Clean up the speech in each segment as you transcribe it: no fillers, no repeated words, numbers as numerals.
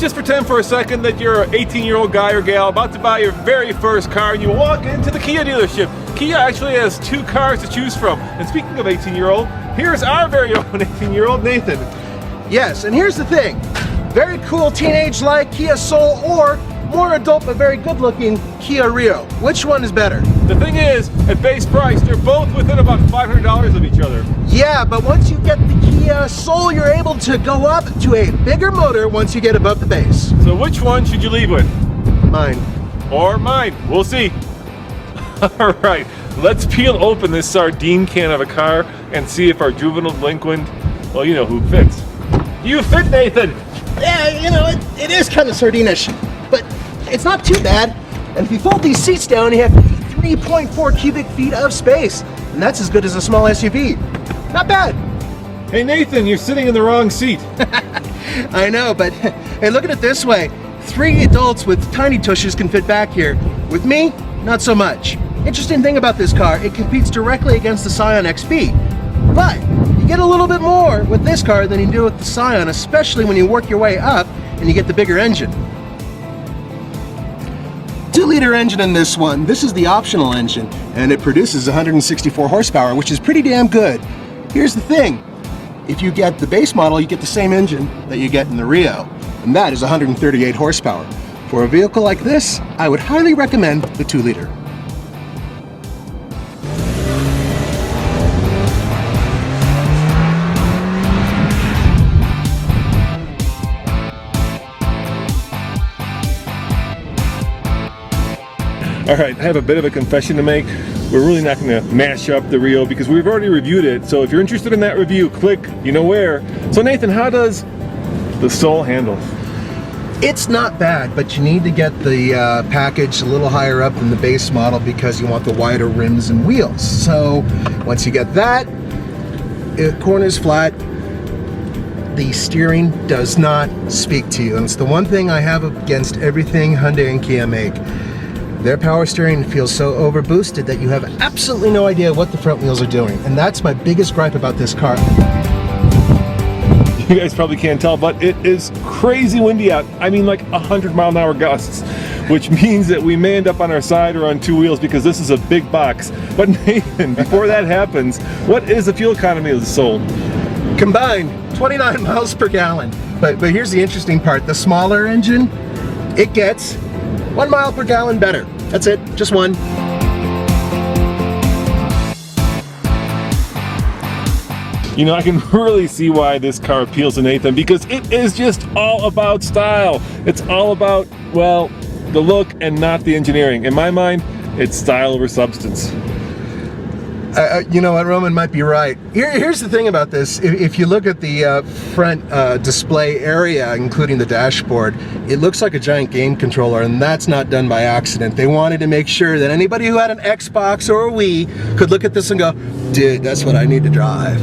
let's just pretend for a second that you're an 18-year-old guy or gal about to buy your very first car, and you walk into the Kia dealership. Kia actually has 2 cars to choose from. And speaking of 18-year-old, here's our very own 18-year-old Nathan. Yes, and here's the thing. Very cool teenage-like Kia Soul, or more adult but very good-looking Kia Rio. Which one is better? The thing is, at base price, they're both within about $500 of each other. Yeah, but once you get the Kia Soul, you're able to go up to a bigger motor once you get above the base. So which one should you leave with? Mine. Or mine? We'll see. All right, let's peel open this sardine can of a car and see if our juvenile delinquent, well, you know who fits. You fit, Nathan! Yeah, you know, it is kind of sardine-ish, but it's not too bad. And if you fold these seats down, you have 3.4 cubic feet of space, and that's as good as a small SUV. Not bad. Hey Nathan, you're sitting in the wrong seat. I know, but hey, look at it this way. 3 adults with tiny tushes can fit back here. With me, not so much. Interesting thing about this car, it competes directly against the Scion XB. But you get a little bit more with this car than you do with the Scion, especially when you work your way up and you get the bigger engine. 2-liter engine in this one. This is the optional engine, and it produces 164 horsepower, which is pretty damn good. Here's the thing. If you get the base model, you get the same engine that you get in the Rio, and that is 138 horsepower. For a vehicle like this, I would highly recommend the 2-liter. All right, I have a bit of a confession to make. We're really not going to mash up the Rio because we've already reviewed it. So if you're interested in that review, click you know where. So Nathan, how does the Soul handle? It's not bad, but you need to get the package a little higher up than the base model because you want the wider rims and wheels. So once you get that, corners flat, the steering does not speak to you. And it's the one thing I have against everything Hyundai and Kia make. Their power steering feels so overboosted that you have absolutely no idea what the front wheels are doing. And that's my biggest gripe about this car. You guys probably can't tell, but it is crazy windy out. I mean, like 100-mile-an-hour gusts, which means that we may end up on our side or on 2 wheels because this is a big box. But Nathan, before that happens, what is the fuel economy of the Soul? Combined, 29 miles per gallon. But here's the interesting part. The smaller engine, it gets 1 mile per gallon better. That's it, just 1. You know, I can really see why this car appeals to Nathan because it is just all about style. It's all about, well, the look and not the engineering. In my mind, it's style over substance. You know what, Roman might be right. Here's the thing about this. If you look at the front display area, including the dashboard, it looks like a giant game controller, and that's not done by accident. They wanted to make sure that anybody who had an Xbox or a Wii could look at this and go, dude, that's what I need to drive.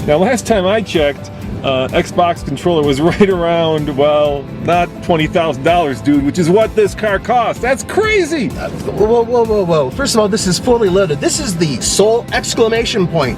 Now, last time I checked, Xbox controller was right around, well, not $20,000, dude, which is what this car costs. That's crazy! Whoa, whoa, whoa, whoa. First of all, this is fully loaded. This is the Soul exclamation point,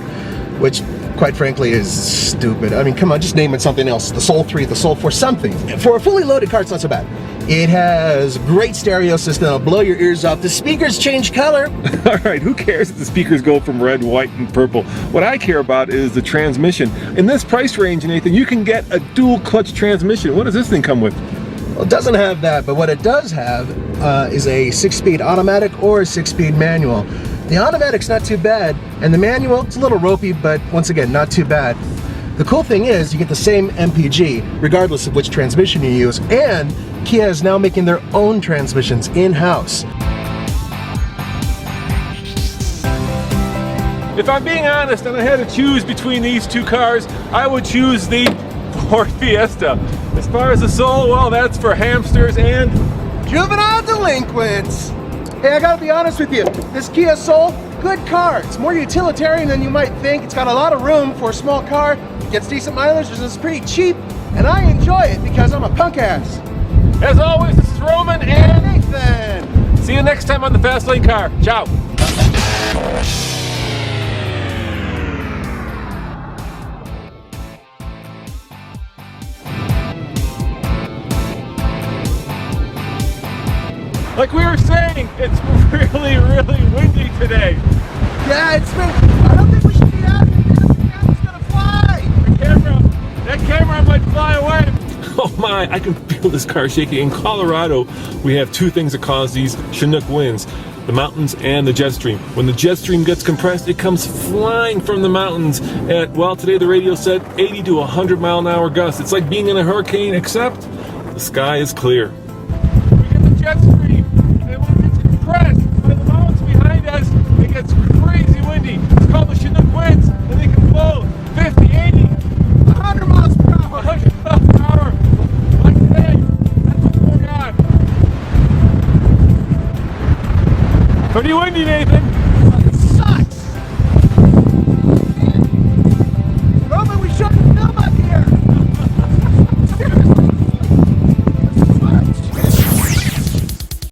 which, quite frankly, is stupid. I mean, come on, just name it something else. The Soul 3, the Soul 4, something. For a fully loaded car, it's not so bad. It has great stereo system that'll blow your ears off. The speakers change color. All right, who cares if the speakers go from red, white, and purple? What I care about is the transmission. In this price range, Nathan, you can get a dual clutch transmission. What does this thing come with? Well, it doesn't have that, but what it does have is a 6-speed automatic or a 6-speed manual. The automatic's not too bad, and the manual, it's a little ropey, but once again, not too bad. The cool thing is you get the same MPG, regardless of which transmission you use, and Kia is now making their own transmissions in-house. If I'm being honest and I had to choose between these 2 cars, I would choose the Ford Fiesta. As far as the Soul, well, that's for hamsters and juvenile delinquents. Hey, I gotta be honest with you, this Kia Soul, good car. It's more utilitarian than you might think. It's got a lot of room for a small car, gets decent mileage, it's pretty cheap, and I enjoy it because I'm a punk ass. as always, this is Roman and Nathan. See you next time on the Fast Lane Car. Ciao. Like we were saying, it's really, really windy today. Yeah, it's been. I don't think we should be out here because the camera's gonna fly. That camera might fly away. Oh my, I can feel this car shaking. In Colorado, we have two things that cause these Chinook winds: the mountains and the jet stream. When the jet stream gets compressed, it comes flying from the mountains at, well, today the radio said 80 to 100 mile an hour gusts. It's like being in a hurricane, except the sky is clear. We get the jet stream, and when it gets compressed by the mountains behind us, it gets crazy windy. It's called the Chinook winds, and they can blow 50, 80, 100 miles per hour. 100 miles per hour. Like today, that's what's going on. Pretty windy, Nathan.